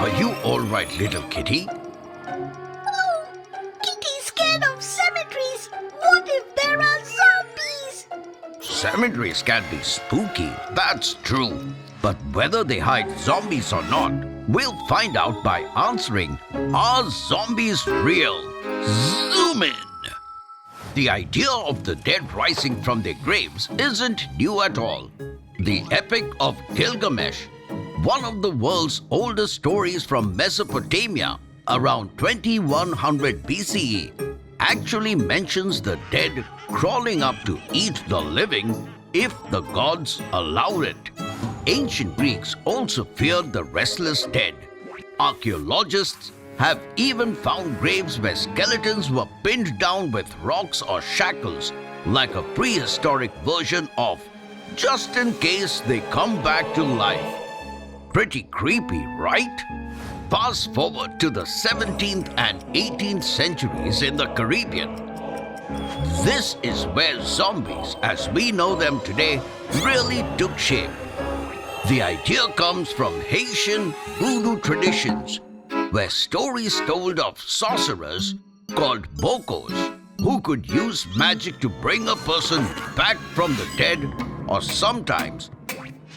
Are you all right, little kitty? Oh, Kitty's scared of cemeteries. What if there are zombies? Cemeteries can be spooky, that's true. But whether they hide zombies or not, we'll find out by answering, are zombies real? Zoom in! The idea of the dead rising from their graves isn't new at all. The Epic of Gilgamesh, one of the world's oldest stories from Mesopotamia, around 2100 BCE, actually mentions the dead crawling up to eat the living if the gods allowed it. Ancient Greeks also feared the restless dead. Archaeologists have even found graves where skeletons were pinned down with rocks or shackles, like a prehistoric version of just in case they come back to life. Pretty creepy, right? Fast forward to the 17th and 18th centuries in the Caribbean. This is where zombies, as we know them today, really took shape. The idea comes from Haitian voodoo traditions, where stories told of sorcerers called bokos who could use magic to bring a person back from the dead, or sometimes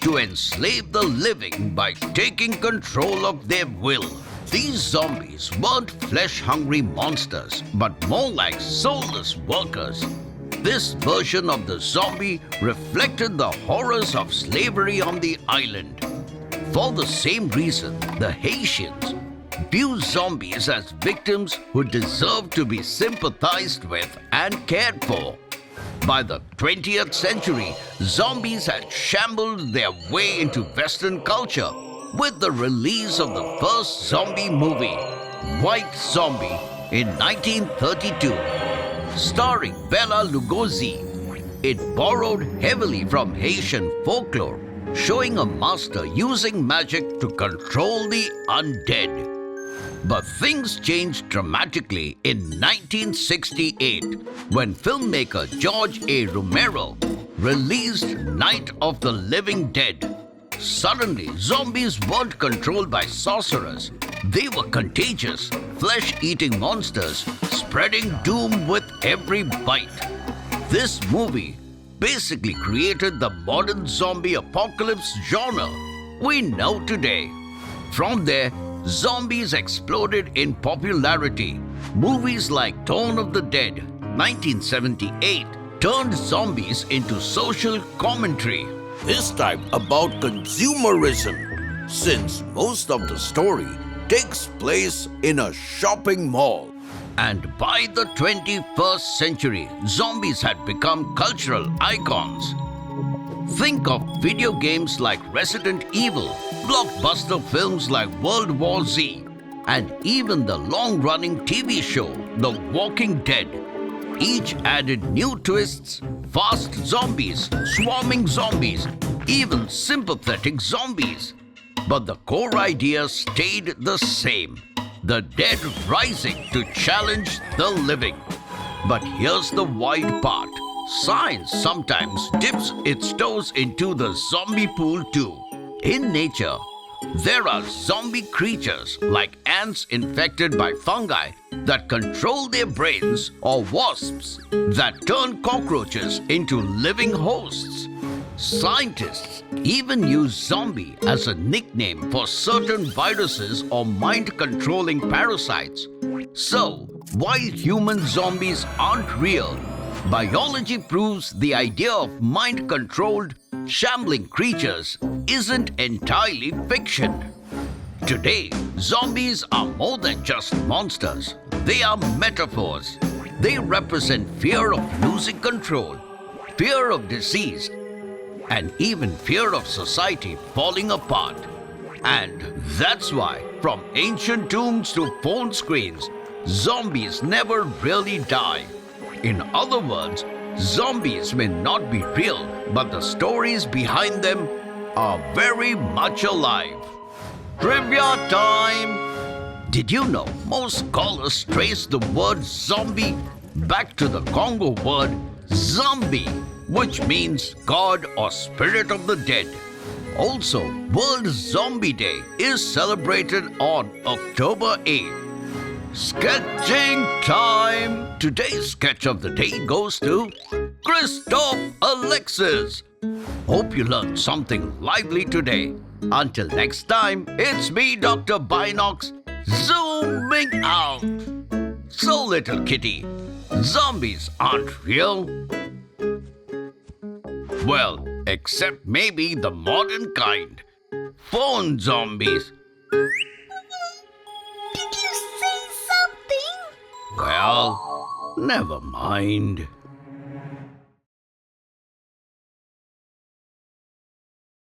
to enslave the living by taking control of their will. These zombies weren't flesh-hungry monsters, but more like soulless workers. This version of the zombie reflected the horrors of slavery on the island. For the same reason, the Haitians view zombies as victims who deserve to be sympathized with and cared for. By the 20th century, zombies had shambled their way into Western culture with the release of the first zombie movie, White Zombie, in 1932. Starring Bela Lugosi, it borrowed heavily from Haitian folklore, showing a master using magic to control the undead. But things changed dramatically in 1968 when filmmaker George A. Romero released Night of the Living Dead. Suddenly, zombies weren't controlled by sorcerers. They were contagious, flesh-eating monsters spreading doom with every bite. This movie basically created the modern zombie apocalypse genre we know today. From there, zombies exploded in popularity. Movies like Dawn of the Dead, 1978, turned zombies into social commentary. This time about consumerism, since most of the story takes place in a shopping mall. And by the 21st century, zombies had become cultural icons. Think of video games like Resident Evil, blockbuster films like World War Z, and even the long-running TV show, The Walking Dead. Each added new twists, fast zombies, swarming zombies, even sympathetic zombies. But the core idea stayed the same, the dead rising to challenge the living. But here's the wild part. Science sometimes dips its toes into the zombie pool too. In nature, there are zombie creatures like ants infected by fungi that control their brains, or wasps that turn cockroaches into living hosts. Scientists even use zombie as a nickname for certain viruses or mind-controlling parasites. So, while human zombies aren't real, biology proves the idea of mind-controlled, shambling creatures isn't entirely fiction. Today, zombies are more than just monsters. They are metaphors. They represent fear of losing control, fear of disease, and even fear of society falling apart. And that's why, from ancient tombs to phone screens, zombies never really die. In other words, zombies may not be real, but the stories behind them are very much alive. Trivia time! Did you know most scholars trace the word zombie back to the Congo word zombie, which means god or spirit of the dead? Also, World Zombie Day is celebrated on October 8th. Sketching time! Today's sketch of the day goes to Christoph Alexis. Hope you learned something lively today. Until next time, it's me, Dr. Binocs, zooming out. So, little kitty, zombies aren't real. Well, except maybe the modern kind. Phone zombies. Did you say something? Well, never mind.